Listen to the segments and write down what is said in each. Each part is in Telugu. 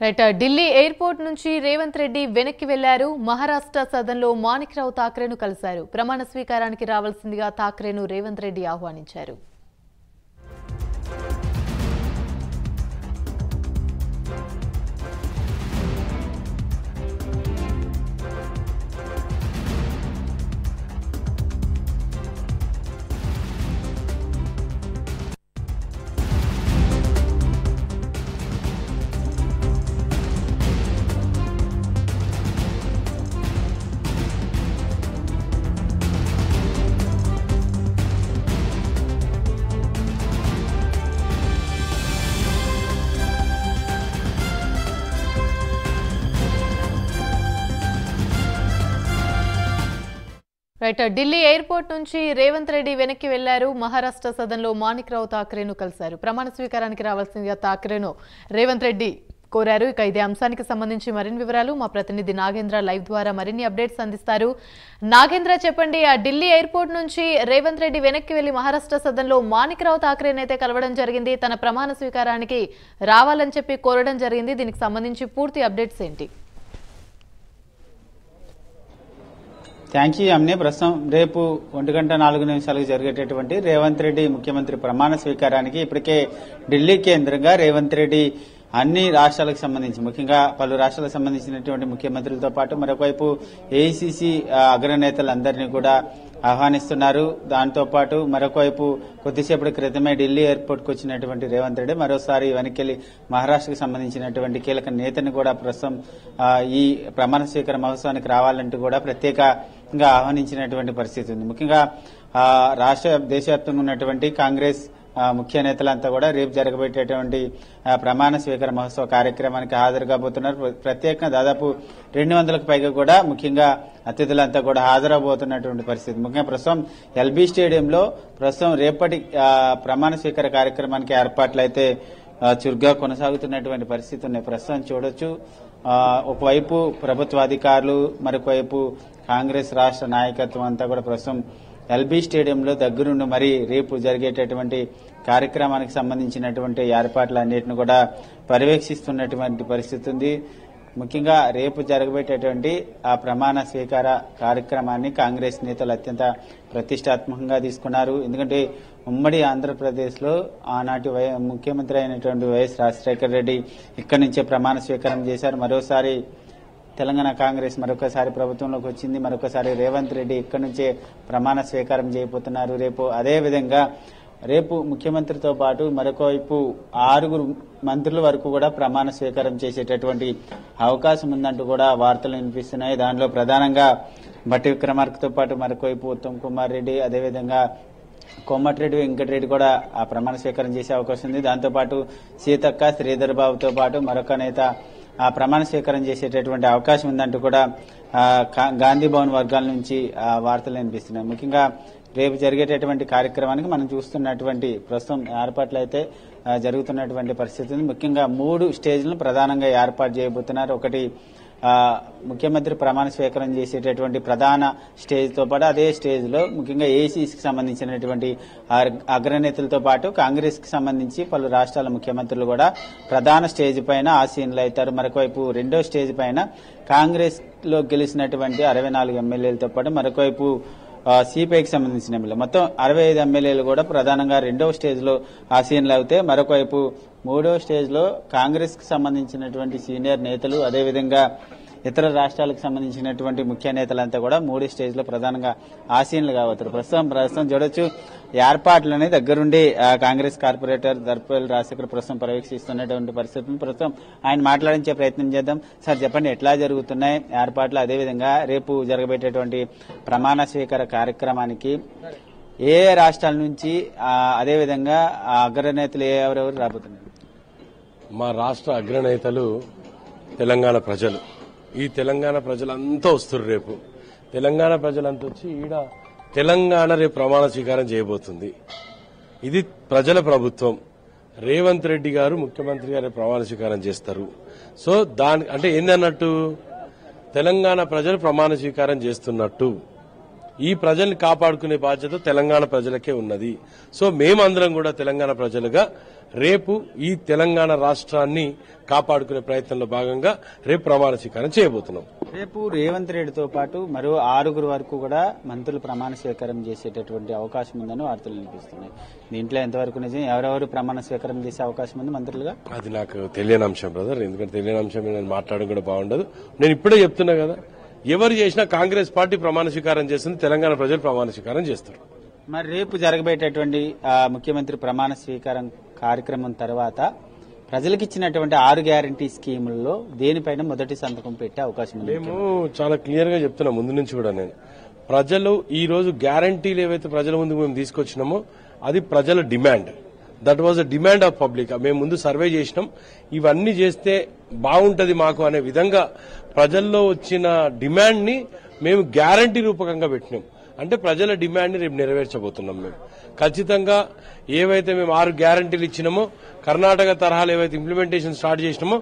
రైట్ ఢిల్లీ ఎయిర్పోర్ట్ నుంచి రేవంత్ రెడ్డి వెనక్కి వెళ్లారు. మహారాష్ట్ర సదన్లో మాణిక్రావు ఠాక్రేను కలిశారు. ప్రమాణ స్వీకారానికి రావాల్సిందిగా ఠాక్రేను రేవంత్ రెడ్డి ఆహ్వానించారు. రైట్ ఢిల్లీ ఎయిర్పోర్ట్ నుంచి రేవంత్ రెడ్డి వెనక్కి వెళ్లారు. మహారాష్ట్ర సదన్లో మాణిక్రావు ఠాక్రేను కలిశారు. ప్రమాణ స్వీకారానికి రావాల్సిందిగా ఠాక్రేను రేవంత్ రెడ్డి కోరారు. ఇక ఇదే అంశానికి సంబంధించి మరిన్ని వివరాలు మా ప్రతినిధి నాగేంద్ర లైవ్ ద్వారా మరిన్ని అప్డేట్స్ అందిస్తారు. నాగేంద్ర, చెప్పండి, ఆ ఢిల్లీ ఎయిర్పోర్ట్ నుంచి రేవంత్ రెడ్డి వెనక్కి వెళ్లి మహారాష్ట్ర సదన్లో మాణిక్రావు ఠాక్రేను అయితే కలవడం జరిగింది. తన ప్రమాణ స్వీకారానికి రావాలని చెప్పి కోరడం జరిగింది. దీనికి సంబంధించి పూర్తి అప్డేట్స్ ఏంటి? థ్యాంక్ యూ అమ్నే. ప్రస్తుతం రేపు 1:04 జరిగేటటువంటి రేవంత్ రెడ్డి ముఖ్యమంత్రి ప్రమాణ స్వీకారానికి ఇప్పటికే ఢిల్లీ కేంద్రంగా రేవంత్ రెడ్డి అన్ని రాష్ట్రాలకు సంబంధించి, ముఖ్యంగా పలు రాష్ట్రాలకు సంబంధించినటువంటి ముఖ్యమంత్రులతో పాటు మరొకవైపు ఏఐసీసీ అగ్రనేతలందరినీ కూడా ఆహ్వానిస్తున్నారు. దాంతో పాటు మరొకవైపు కొద్దిసేపటి క్రితమే ఢిల్లీ ఎయిర్పోర్ట్ కు వచ్చినటువంటి రేవంత్ రెడ్డి మరోసారి వెనకెళ్లి మహారాష్ట్రకు సంబంధించినటువంటి కీలక నేతని కూడా ప్రస్తుతం ఈ ప్రమాణ స్వీకార మహోత్సవానికి రావాలంటూ కూడా ప్రత్యేకంగా ఆహ్వానించినటువంటి పరిస్థితి ఉంది. ముఖ్యంగా దేశవ్యాప్తంగా ఉన్నటువంటి కాంగ్రెస్ ముఖ్య నేతలంతా కూడా రేపు జరగబెట్టేటువంటి ప్రమాణ స్వీకార మహోత్సవ కార్యక్రమానికి హాజరు కాబోతున్నారు. ప్రత్యేకంగా దాదాపు 200కు పైగా కూడా ముఖ్యంగా అతిథులంతా కూడా హాజరవబోతున్నటువంటి పరిస్థితి. ముఖ్యంగా ప్రస్తుతం ఎల్బీ స్టేడియంలో ప్రస్తుతం రేపటి ప్రమాణ స్వీకార కార్యక్రమానికి ఏర్పాట్లు అయితే చురుగ్గా కొనసాగుతున్నటువంటి పరిస్థితి ఉన్నాయి. ప్రస్తుతం చూడొచ్చు, ఒకవైపు ప్రభుత్వాధికారులు, మరొకవైపు కాంగ్రెస్ రాష్ట్ర నాయకత్వం అంతా కూడా ప్రస్తుతం ఎల్బీ స్టేడియంలో దగ్గరుండి మరి రేపు జరిగేటటువంటి కార్యక్రమానికి సంబంధించినటువంటి ఏర్పాట్లన్నింటిని కూడా పర్యవేక్షిస్తున్నటువంటి పరిస్థితి ఉంది. ముఖ్యంగా రేపు జరగబెట్టేటువంటి ఆ ప్రమాణ స్వీకార కార్యక్రమాన్ని కాంగ్రెస్ నేతలు అత్యంత ప్రతిష్టాత్మకంగా తీసుకున్నారు. ఎందుకంటే ఉమ్మడి ఆంధ్రప్రదేశ్ లో ఆనాటి ముఖ్యమంత్రి అయినటువంటి వైఎస్ రాజశేఖర రెడ్డి ఇక్కడి నుంచే ప్రమాణ స్వీకారం చేశారు. మరోసారి తెలంగాణ కాంగ్రెస్ మరొకసారి ప్రభుత్వంలోకి వచ్చింది. మరొకసారి రేవంత్ రెడ్డి ఇక్కడి నుంచే ప్రమాణ స్వీకారం చేయబోతున్నారు. రేపు ముఖ్యమంత్రితో పాటు మరొకవైపు 6 మంత్రుల వరకు కూడా ప్రమాణ స్వీకారం చేసేటటువంటి అవకాశం ఉందంటూ కూడా వార్తలు వినిపిస్తున్నాయి. దానిలో ప్రధానంగా భట్టి విక్రమార్కతో పాటు మరొకవైపు ఉత్తమ్ కుమార్ రెడ్డి, అదేవిధంగా కోమటిరెడ్డి వెంకటరెడ్డి కూడా ఆ ప్రమాణ స్వీకారం చేసే అవకాశం ఉంది. దాంతోపాటు సీతక్క, శ్రీధర్ బాబుతో పాటు మరొక నేత ఆ ప్రమాణ స్వీకారం చేసేటటువంటి అవకాశం ఉందంటూ కూడా గాంధీ భవన్ వర్గాల నుంచి వార్తలు వినిపిస్తున్నాయి. ముఖ్యంగా రేపు జరిగేటటువంటి కార్యక్రమానికి మనం చూస్తున్నటువంటి ప్రస్తుతం ఏర్పాట్లు అయితే జరుగుతున్నటువంటి పరిస్థితి ఉంది. ముఖ్యంగా 3 స్టేజ్లను ప్రధానంగా ఏర్పాటు చేయబోతున్నారు. ఒకటి ముఖ్యమంత్రి ప్రమాణ స్వీకారం చేసేటటువంటి ప్రధాన స్టేజ్ తో పాటు అదే స్టేజ్ లో ముఖ్యంగా ఏఐసీసీకి సంబంధించినటువంటి అగ్రనేతలతో పాటు కాంగ్రెస్ కి సంబంధించి పలు రాష్ట్రాల ముఖ్యమంత్రులు కూడా ప్రధాన స్టేజ్ పైన ఆసీనులు అవుతారు. మరొకవైపు రెండో స్టేజ్ పైన కాంగ్రెస్ లో గెలిచినటువంటి 64 ఎమ్మెల్యేలతో పాటు మరొకవైపు సిపిఐకి సంబంధించిన ఎమ్మెల్యే మొత్తం 65 ఎమ్మెల్యేలు కూడా ప్రధానంగా రెండవ స్టేజ్ లో ఆసీనులు అవుతే, మరొకవైపు మూడో స్టేజ్ లో కాంగ్రెస్ కి సంబంధించినటువంటి సీనియర్ నేతలు, అదేవిధంగా ఇతర రాష్ట్రాలకు సంబంధించినటువంటి ముఖ్య నేతలంతా కూడా 3 స్టేజ్ లో ప్రధానంగా ఆసీనులు కావతారు. ప్రస్తుతం చూడొచ్చు, ఏర్పాట్లని దగ్గరుండి కాంగ్రెస్ కార్పొరేటర్ దర్పల్లి రాజశేఖర్ ప్రస్తుతం పర్యవేక్షిస్తున్నటువంటి పరిస్థితులను ప్రస్తుతం ఆయన మాట్లాడించే ప్రయత్నం చేద్దాం. సార్, చెప్పండి, ఎట్లా జరుగుతున్నాయి ఏర్పాట్లు? అదేవిధంగా రేపు జరగబెట్టేటువంటి ప్రమాణ స్వీకార కార్యక్రమానికి ఏ రాష్ట్రాల నుంచి, అదేవిధంగా అగ్రనేతలు ఎవరెవరు రాబోతున్నారు? మా రాష్ట్ర అగ్రనేతలు తెలంగాణ ప్రజలు. ఈ తెలంగాణ ప్రజలంతా వస్తారు. రేపు తెలంగాణ ప్రజలంతా వచ్చి ఈడ తెలంగాణ రేపు ప్రమాణ స్వీకారం చేయబోతుంది. ఇది ప్రజల ప్రభుత్వం. రేవంత్ రెడ్డి గారు ముఖ్యమంత్రి గారు ప్రమాణ స్వీకారం చేస్తారు. సో అంటే ఏందన్నట్టు, తెలంగాణ ప్రజలు ప్రమాణ స్వీకారం చేస్తున్నట్టు. ఈ ప్రజల్ని కాపాడుకునే బాధ్యత తెలంగాణ ప్రజలకే ఉన్నది. సో మేమందరం కూడా తెలంగాణ ప్రజలుగా రేపు ఈ తెలంగాణ రాష్ట్రాన్ని కాపాడుకునే ప్రయత్నంలో భాగంగా రేపు ప్రమాణ స్వీకారం చేయబోతున్నాం. రేపు రేవంత్ రెడ్డితో పాటు మరో 6 వరకు కూడా మంత్రులు ప్రమాణ స్వీకారం చేసేటటువంటి అవకాశం ఉందని వార్తలు వినిపిస్తున్నాయి. దీంట్లో ఎంతవరకు నిజం? ఎవరెవరు ప్రమాణ స్వీకారం చేసే అవకాశం ఉంది మంత్రులుగా? అది నాకు తెలియని అంశం బ్రదర్. ఎందుకంటే తెలియని అంశం నేను మాట్లాడడం కూడా బాగుండదు. నేను ఇప్పుడే చెప్తున్నా కదా, ఎవరు చేసినా కాంగ్రెస్ పార్టీ ప్రమాణ స్వీకారం చేస్తుంది, తెలంగాణ ప్రజలు ప్రమాణ స్వీకారం చేస్తారు. మరి రేపు జరగబోయేటటువంటి ముఖ్యమంత్రి ప్రమాణ స్వీకారం కార్యక్రమం తర్వాత ప్రజలకు ఇచ్చినటువంటి 6 గ్యారంటీ స్కీముల్లో దేనిపైన మొదటి సంతకం పెట్టే అవకాశం ఉంది? మేము చాలా క్లియర్ గా చెప్తున్నా ముందు నుంచి కూడా. నేను ప్రజలు ఈ రోజు గ్యారంటీలు ఏవైతే ప్రజల ముందుకు మేము తీసుకొచ్చినామో అది ప్రజల demand. That was a demand of public. మేము ముందు సర్వే చేసినాం, ఇవన్నీ చేస్తే బాగుంటది మాకు అనే విధంగా ప్రజల్లో వచ్చిన డిమాండ్ ని మేము గ్యారంటీ రూపకంగా పెట్టినాం. అంటే ప్రజల డిమాండ్ ని రేపు నెరవేర్చబోతున్నాం. మేము ఖచ్చితంగా ఏవైతే మేము 6 గ్యారంటీలు ఇచ్చినామో, కర్ణాటక తరహాలో ఏవైతే ఇంప్లిమెంటేషన్ స్టార్ట్ చేసినామో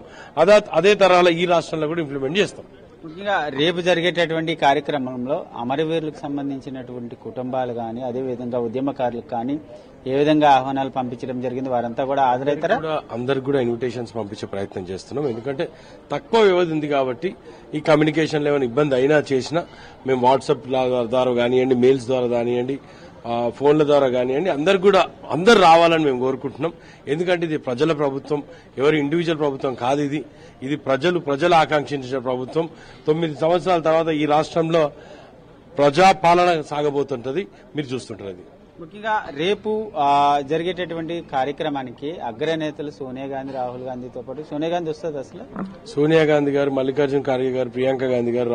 అదే తరహాలో ఈ రాష్ట్రంలో కూడా ఇంప్లిమెంట్ చేస్తాం. ముఖ్యంగా రేపు జరిగేటటువంటి కార్యక్రమంలో అమరవీరులకు సంబంధించినటువంటి కుటుంబాలు కానీ, అదేవిధంగా ఉద్యమకారులకు కానీ ఏ విధంగా ఆహ్వానాలు పంపించడం జరిగింది? వారంతా కూడా హాజరవుతారా? అందరికి కూడా ఇన్విటేషన్స్ పంపించే ప్రయత్నం చేస్తున్నాం. ఎందుకంటే తక్కువ వ్యవధి ఉంది కాబట్టి ఈ కమ్యూనికేషన్లో ఏమైనా ఇబ్బంది అయినా చేసినా మేము వాట్సాప్ ద్వారా కానివ్వండి, మెయిల్స్ ద్వారా కానివ్వండి, ఫోన్ల ద్వారా కానివ్వండి, అందరు రావాలని మేము కోరుకుంటున్నాం. ఎందుకంటే ఇది ప్రజల ప్రభుత్వం, ఎవరి ఇండివిజువల్ ప్రభుత్వం కాదు. ఇది ప్రజలు ఆకాంక్షించిన ప్రభుత్వం. 9 సంవత్సరాల తర్వాత ఈ రాష్ట్రంలో ప్రజాపాలన సాగబోతుంటది, మీరు చూస్తుంటారు. ముఖ్యంగా రేపు జరిగేటటువంటి కార్యక్రమానికి అగ్రనేతలు సోనియా గాంధీ, రాహుల్ గాంధీతో పాటు సోనియా గాంధీ వస్తుంది. అసలు సోనియా గాంధీ గారు, మల్లికార్జున ఖార్గే గారు, ప్రియాంక గాంధీ గారు,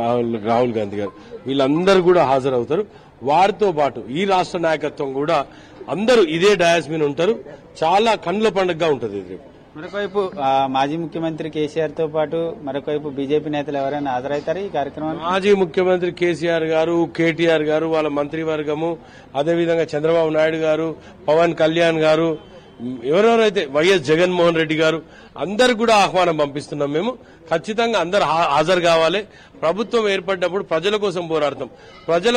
రాహుల్ గాంధీ గారు వీళ్ళందరూ కూడా హాజరవుతారు. వారితో పాటు ఈ రాష్ట్ర నాయకత్వం కూడా అందరూ ఇదే డయాస్ మీద ఉంటారు. చాలా కన్నుల పండుగగా ఉంటుంది రేపు. మరొకవైపు మాజీ ముఖ్యమంత్రి కేసీఆర్ తో పాటు మరొకవైపు బీజేపీ నేతలు ఎవరైనా హాజరవుతారు ఈ కార్యక్రమానికి? మాజీ ముఖ్యమంత్రి కేసీఆర్ గారు, కేటీఆర్ గారు, వాళ్ళ మంత్రివర్గము, అదేవిధంగా చంద్రబాబు నాయుడు గారు, పవన్ కళ్యాణ్ గారు, ఎవరెవరైతే వైఎస్ జగన్మోహన్ రెడ్డి గారు, అందరు కూడా ఆహ్వానం పంపిస్తున్నాం. మేము ఖచ్చితంగా అందరు హాజరు కావాలి. ప్రభుత్వం ఏర్పడినప్పుడు ప్రజల కోసం పోరాడతాం. ప్రజల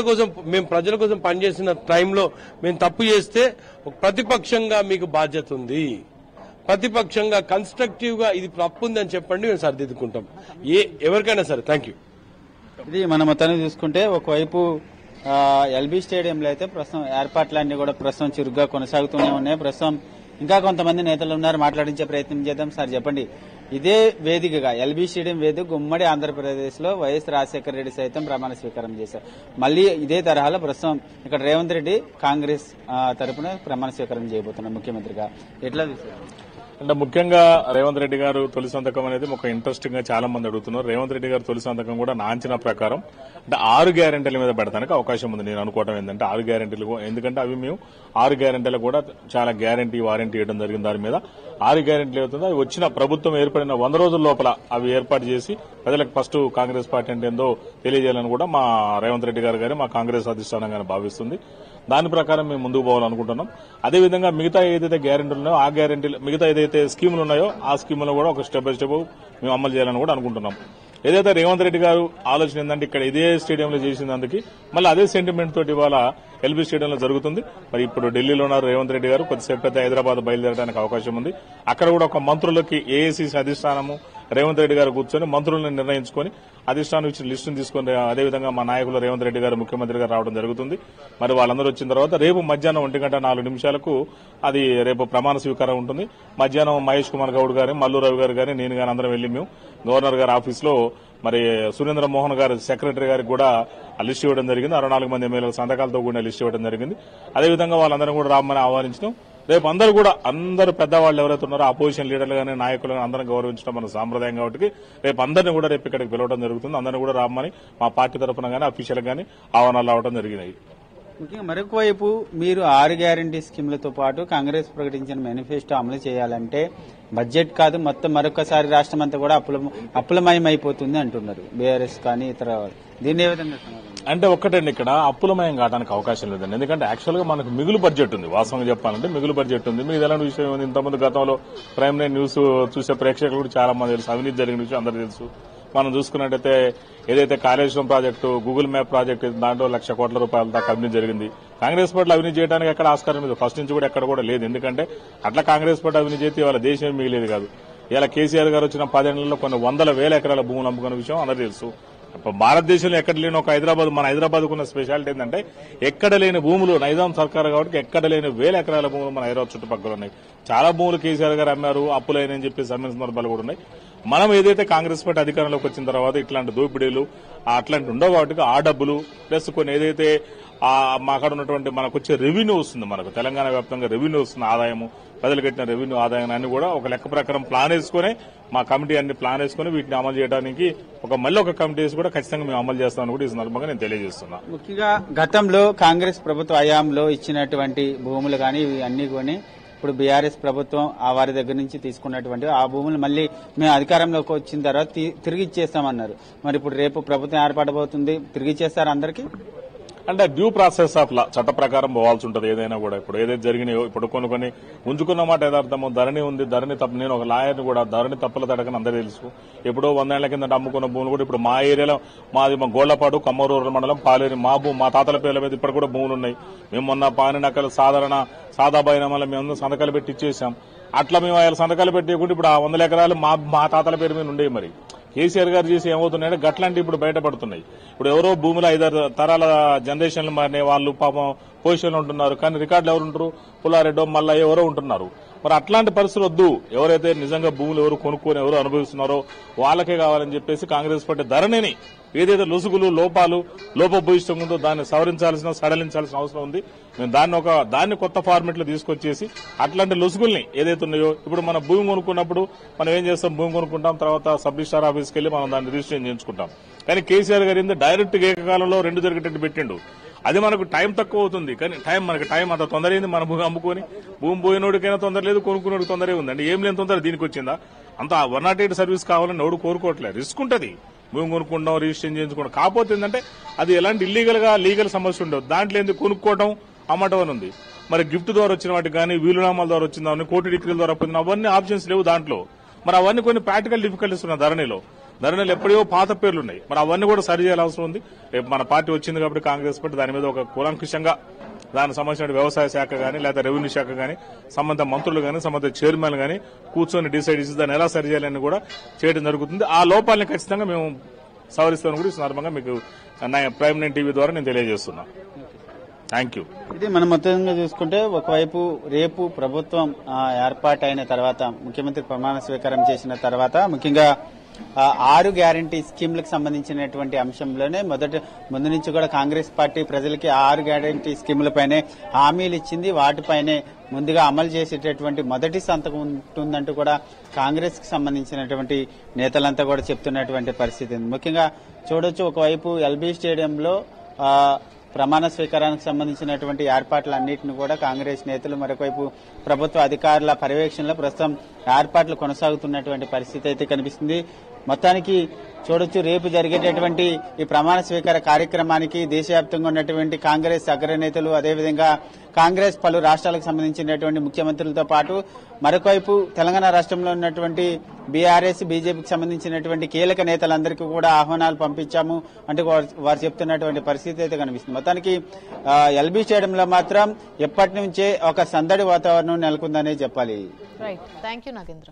కోసం పనిచేసిన టైంలో మేము తప్పు చేస్తే ప్రతిపక్షంగా మీకు బాధ్యత ఉంది. ప్రతిపక్షంగా కన్స్ట్రక్టివ్ గా ఇది తప్పు ఉందని చెప్పండి, మేము సరిదిద్దుకుంటాం ఎవరికైనా సరే. Thank you. ఇది మన మొత్తాన్ని చూసుకుంటే ఒకవైపు ఎల్బీ స్టేడియంలో అయితే ప్రస్తుతం ఏర్పాట్లన్నీ కూడా ప్రస్తుతం చురుగ్గా కొనసాగుతూనే ఉన్నాయి. ప్రస్తుతం ఇంకా కొంతమంది నేతలు ఉన్నారు, మాట్లాడించే ప్రయత్నం చేద్దాం. సార్ చెప్పండి, ఇదే వేదికగా ఎల్బీ స్టేడియం వేదిక ఉమ్మడి ఆంధ్రప్రదేశ్ లో వైఎస్ రాజశేఖర రెడ్డి సైతం ప్రమాణ స్వీకారం చేశారు. మళ్లీ ఇదే తరహాలో ప్రస్తుతం ఇక్కడ రేవంత్ రెడ్డి కాంగ్రెస్ తరఫున ప్రమాణ స్వీకారం చేయబోతున్నారు ముఖ్యమంత్రిగా. ఎట్లా చూస్తారు? అంటే ముఖ్యంగా రేవంత్ రెడ్డి గారు తొలి సంతకం అనేది ఒక ఇంట్రెస్టింగ్ గా చాలా మంది అడుగుతున్నారు. రేవంత్ రెడ్డి గారు తొలి సంతకం కూడా నా అంచనా ప్రకారం అంటే 6 గ్యారెంటీల మీద పెడతానికి అవకాశం ఉంది. నేను అనుకోవడం ఏంటంటే 6 గ్యారెంటీలు, ఎందుకంటే అవి మేము 6 గ్యారెంటీలు కూడా చాలా వారంటీ ఇవ్వడం జరిగింది. దాని మీద 6 గ్యారెంటీలు అవుతుంది. అవి వచ్చిన ప్రభుత్వం ఏర్పడిన 100 రోజుల లోపల అవి ఏర్పాటు చేసి ప్రజలకు ఫస్ట్ కాంగ్రెస్ పార్టీ అంటే ఏందో తెలియజేయాలని కూడా మా రేవంత్ రెడ్డి గారు కానీ మా కాంగ్రెస్ అధిష్టానంగానే భావిస్తుంది. దాని ప్రకారం మేము ముందుకు పోవాలనుకుంటున్నాం. అదేవిధంగా మిగతా ఏదైతే గ్యారెంటీలు ఉన్నాయో ఆ గ్యారెంటీలు, మిగతా ఏదైతే స్కీములు ఉన్నాయో ఆ స్కీములు కూడా ఒక స్టెప్ బై స్టెప్ మేము అమలు చేయాలని కూడా అనుకుంటున్నాం. ఏదైతే రేవంత్ రెడ్డి గారు ఆలోచన ఏంటంటే ఇక్కడ ఇదే స్టేడియంలో చేసినందుకు మళ్ళీ అదే సెంటిమెంట్ తోటి ఇవాళ ఎల్బీ స్టేడియంలో జరుగుతుంది. మరి ఇప్పుడు ఢిల్లీలో ఉన్నారు రేవంత్ రెడ్డి గారు, కొద్దిసేపు అయితే హైదరాబాద్ బయలుదేరడానికి అవకాశం ఉంది. అక్కడ కూడా ఒక మంత్రులకి ఏఐసీసీ అధిష్టానము రేవంత్ రెడ్డి గారు కూర్చొని మంత్రులను నిర్ణయించుకొని అధిష్టానం ఇచ్చిన లిస్టును తీసుకుని అదేవిధంగా మా నాయకులు రేవంత్ రెడ్డి గారు ముఖ్యమంత్రి గారు రావడం జరుగుతుంది. మరి వాళ్ళందరూ వచ్చిన తర్వాత రేపు మధ్యాహ్నం 1:04 అది రేపు ప్రమాణ స్వీకారం ఉంటుంది. మధ్యాహ్నం మహేష్ కుమార్ గౌడ్ గారు, మల్లు రవి గారు గారి, నేను గాని అందరం వెళ్లి మేము గవర్నర్ గారి ఆఫీస్ లో మరి సురేంద్ర మోహన్ గారు సెక్రటరీ గారికి కూడా లిస్ట్ ఇవ్వడం జరిగింది. 64 మంది ఎమ్మెల్యేల సంతకాలతో కూడిన లిస్ట్ ఇవ్వడం జరిగింది. అదేవిధంగా వాళ్ళందరూ కూడా రామ్మని ఆహ్వానించడం. రేపు అందరూ పెద్దవాళ్ళు ఎవరైతే ఉన్నారో అపోజిషన్ లీడర్లు కానీ నాయకులు అందరం గౌరవించడం మన సాంప్రదాయం కాబట్టి రేపు అందరినీ కూడా రేపు ఇక్కడికి పిలవడం జరుగుతుంది. అందరినీ కూడా రామ్మని మా పార్టీ తరఫున కానీ అఫీషియల్ గానీ ఆహ్వానాలు రావడం జరిగినాయి. ముఖ్యంగా మరొక వైపు మీరు 6 గ్యారంటీ స్కీమ్లతో పాటు కాంగ్రెస్ ప్రకటించిన మేనిఫెస్టో అమలు చేయాలంటే బడ్జెట్ కాదు, మొత్తం మరొకసారి రాష్ట్రం అంతా కూడా అప్పులమయం అయిపోతుంది అంటున్నారు బీఆర్ఎస్ కానీ ఇతర. దీన్ని ఏ విధంగా అంటే ఒక్కటండి, ఇక్కడ అప్పులమయం కావడానికి అవకాశం లేదండి. ఎందుకంటే యాక్చువల్ గా మనకు మిగులు బడ్జెట్ ఉంది. వాస్తవంగా చెప్పాలంటే మిగులు బడ్జెట్ ఉంది. మీకు ఎలాంటి విషయం ఉంది, ఇంతకుముందు గతంలో ప్రైమ్ 9 న్యూస్ చూసే ప్రేక్షకులు కూడా చాలా మంది తెలుసు. అవినీతి జరిగిన విషయం అందరూ తెలుసు. మనం చూసుకున్నట్టయితే ఏదైతే Kaleshwaram project, Google map project, దాంట్లో 1,00,000 కోట్ల రూపాయల దాకా అవినీతి జరిగింది. కాంగ్రెస్ పార్టీలో అవినీతి చేయడానికి ఎక్కడ ఆస్కారం లేదు, ఫస్ట్ నుంచి కూడా ఎక్కడ కూడా లేదు. ఎందుకంటే అట్లా కాంగ్రెస్ పార్టీ అవినీతి చేస్తే వాళ్ళ దేశం మిగిలేదు కాదు. ఇలా కేసీఆర్ గారు వచ్చిన 10 ఏళ్లలో కొన్ని 100,000 ఎకరాల భూములు అమ్ముకున్న విషయం అందరూ తెలుసు. భారతదేశంలో ఎక్కడ లేని ఒక మన హైదరాబాద్ ఉన్న స్పెషాలిటీ ఏంటంటే ఎక్కడ లేని భూములు, నైజాం సర్కార్ కాబట్టి ఎక్కడ లేని 1000 ఎకరాల భూములు మన హైదరాబాద్ చుట్టుపక్కల ఉన్నాయి. చాలా భూములు కేసీఆర్ గారు అమ్మారు, అప్పులైనని చెప్పేసి అమ్మిన సందర్భాలు కూడా ఉన్నాయి. మనం ఏదైతే కాంగ్రెస్ పార్టీ అధికారంలోకి వచ్చిన తర్వాత ఇట్లాంటి దోపిడీలు అట్లాంటి ఉండవు కాబట్టి ఆ డబ్బులు ప్లస్ కొన్ని ఏదైతే మాకాడ ఉన్నటువంటి మనకు వచ్చే రెవెన్యూ వస్తుంది, మనకు తెలంగాణ వ్యాప్తంగా రెవెన్యూ వస్తుంది, ఆదాయము, ప్రజలు కట్టిన రెవెన్యూ ఆదాయాన్ని అన్ని కూడా ఒక లెక్క ప్రకారం ప్లాన్ వేసుకుని మా కమిటీ అన్ని ప్లాన్ వేసుకుని వీటిని అమలు చేయడానికి మళ్ళీ ఒక కమిటీ వేసి కూడా ఖచ్చితంగా మేము అమలు చేస్తామని కూడా ఈ సందర్భంగా నేను తెలియజేస్తున్నా. ముఖ్యంగా గతంలో కాంగ్రెస్ ప్రభుత్వ హయాంలో ఇచ్చినటువంటి భూములు కానీ ఇవి అన్ని కొని ఇప్పుడు బీఆర్ఎస్ ప్రభుత్వం వారి దగ్గర నుంచి తీసుకున్నటువంటి ఆ భూములు మళ్ళీ మేము అధికారంలోకి వచ్చిన తర్వాత తిరిగి ఇచ్చేస్తామన్నారు. మరి ఇప్పుడు రేపు ప్రభుత్వం ఏర్పడబోతుంది, తిరిగి ఇచ్చేస్తారు అందరికీ? అంటే డ్యూ ప్రాసెస్ ఆఫ్ లా, చట్ట ప్రకారం పోవాల్సి ఉంటుంది ఏదైనా కూడా. ఇప్పుడు ఏదైతే జరిగినాయో ఇప్పుడు కొన్ని ఉంచుకున్న మాట యథార్థము, ధరణి ఉంది, ధరణి తప్పు. నేను ఒక లాయర్ని కూడా, ధరణి తప్పుల తడకని అందరూ తెలుసు. ఎప్పుడో 100 ఏళ్ల కింద అమ్ముకున్న భూములు కూడా ఇప్పుడు మా ఏరియాలో, మాది మా గోళ్లపాడు కమ్మరూరు మండలం పాలేరు, మా తాతల పేర్ల మీద ఇప్పుడు కూడా భూములు ఉన్నాయి. మేము మొన్న పానినకలు సాదాబాయినామాల మేము సంతకాలు పెట్టి ఇచ్చేసాం. అట్లా మేము ఆయన సంతకాలు పెట్టేయకుండా ఇప్పుడు ఆ 100 ఎకరాలు మా తాతల పేరు మీద ఉండేవి. మరి కేసీఆర్ గారు చేసి ఏమవుతున్నాయంటే గట్లాంటి ఇప్పుడు బయటపడుతున్నాయి. ఇప్పుడు ఎవరో భూములు 5 తరాల జనరేషన్లు మారిన వాళ్ళు పాపం పొజిషన్లో ఉంటున్నారు, కానీ రికార్డులు ఎవరు ఉంటారు? పుల్లారెడ్డో మళ్ళా ఎవరో ఉంటున్నారు. మరి అట్లాంటి పరిస్థితులు వద్దు. ఎవరైతే నిజంగా భూములు ఎవరు కొనుక్కొని ఎవరు అనుభవిస్తున్నారో వాళ్ళకే కావాలని చెప్పేసి కాంగ్రెస్ పార్టీ ధరణిని ఏదైతే లొసుగులు, లోపభూయిష్టం ఉందో దాన్ని సడలించాల్సిన అవసరం ఉంది. మేము దాన్ని కొత్త ఫార్మెట్ లో తీసుకొచ్చేసి అట్లాంటి లొసుగుల్ని ఏదైతే ఉన్నాయో, ఇప్పుడు మన భూమి కొనుక్కున్నప్పుడు మనం ఏం చేస్తాం, భూమి కొనుక్కుంటాం, తర్వాత సబ్ రిజిస్టార్ ఆఫీస్కి వెళ్లి మనం దాన్ని రిజిస్ట్రేషన్ చేయించుకుంటాం. కానీ కేసీఆర్ గారు ఏంది డైరెక్ట్ ఏకకాలంలో 2 జరిగేటట్టు పెట్టిండు. అది మనకు టైం తక్కువ అవుతుంది, కానీ మనకి టైం అంత తొందరైంది. మన భూమి అమ్ముకొని భూమి పోయినోడికైనా తొందర లేదు, కొనుక్కున్నోడికి తొందరే ఉందండి. ఏం లేని తొందర దీనికి వచ్చిందా? అంత 108 సర్వీస్ కావాలని ఎవడు కోరుకోవట్లేదు. రిస్క్ ఉంటుంది, భూమి కొనుక్కుంటాం, రిజిస్ట్రేషన్ చేయించుకోవడం. కాకపోతే ఏంటంటే అది ఎలాంటి లీగల్ సమస్య ఉండదు. దాంట్లో ఎందుకు కొనుక్కోవడం, అమ్మటం అని ఉంది. మరి గిఫ్ట్ ద్వారా వచ్చిన వాటికి కానీ, వీలునామాల ద్వారా వచ్చిందా, కోర్టు డిగ్రీల ద్వారా పొందిన అవన్నీ ఆప్షన్స్ లేవు దాంట్లో. మరి అవన్నీ కొన్ని ప్రాక్టికల్ డిఫికల్టీస్ ఉన్నాయి ధరణిలో ఎప్పుడో పాత పేర్లున్నాయి. మరి అవన్నీ కూడా సరి చేయాల్సిన అవసరం ఉంది. రేపు మన పార్టీ వచ్చింది కాబట్టి కాంగ్రెస్ పార్టీ దాని మీద ఒక కూలంకషంగా దానికి సంబంధించిన వ్యవసాయ శాఖ కానీ లేదా రెవెన్యూ శాఖ కానీ సంబంధిత మంత్రులు కానీ సంబంధిత చైర్మన్ కానీ కూర్చొని డిసైడ్ చేసి దాన్ని ఎలా సరి చేయాలని కూడా చేయడం జరుగుతుంది. ఆ లోపాలని ఖచ్చితంగా మేము సవరిస్తామని కూడా ఈ సందర్భంగా మీకు ప్రైమ్ 9 టీవీ ద్వారా నేను తెలియజేస్తున్నా. Thank you. ఇది మనం మొత్తంగా చూసుకుంటే ఒకవైపు రేపు ప్రభుత్వం ఏర్పాటైన తర్వాత ముఖ్యమంత్రి ప్రమాణ స్వీకారం చేసిన తర్వాత ముఖ్యంగా 6 గ్యారంటీ స్కీమ్లకు సంబంధించినటువంటి అంశంలోనే ముందు నుంచి కూడా కాంగ్రెస్ పార్టీ ప్రజలకి 6 గ్యారంటీ స్కీములపైనే హామీలు ఇచ్చింది. వాటిపైనే ముందుగా అమలు చేసేటటువంటి మొదటి సంతకం ఉంటుందంటూ కూడా కాంగ్రెస్ కి సంబంధించినటువంటి నేతలంతా కూడా చెప్తున్నటువంటి పరిస్థితి ఉంది. ముఖ్యంగా చూడొచ్చు, ఒకవైపు ఎల్బీ స్టేడియంలో ప్రమాణ స్వీకారానికి సంబంధించినటువంటి ఏర్పాట్లన్నింటినీ కూడా కాంగ్రెస్ నేతలు, మరొకవైపు ప్రభుత్వ అధికారుల పర్యవేక్షణలో ప్రస్తుతం ఏర్పాట్లు కొనసాగుతున్నటువంటి పరిస్థితి అయితే కనిపిస్తుంది. మొత్తానికి చూడొచ్చు, రేపు జరిగేటటువంటి ఈ ప్రమాణ స్వీకార కార్యక్రమానికి దేశవ్యాప్తంగా ఉన్నటువంటి కాంగ్రెస్ అగ్రనేతలు, అదేవిధంగా కాంగ్రెస్ పలు రాష్ట్రాలకు సంబంధించినటువంటి ముఖ్యమంత్రులతో పాటు మరొకవైపు తెలంగాణ రాష్ట్రంలో ఉన్నటువంటి బీఆర్ఎస్, బీజేపీకి సంబంధించినటువంటి కీలక నేతలందరికీ కూడా ఆహ్వానాలు పంపించాము అంటూ వారు చెప్తున్నటువంటి పరిస్థితి అయితే కనిపిస్తుంది. మొత్తానికి ఎల్బీ స్టేడియంలో మాత్రం ఎప్పటి నుంచే ఒక సందడి వాతావరణం నెలకొందనే చెప్పాలి. Right, thank you Nagendra.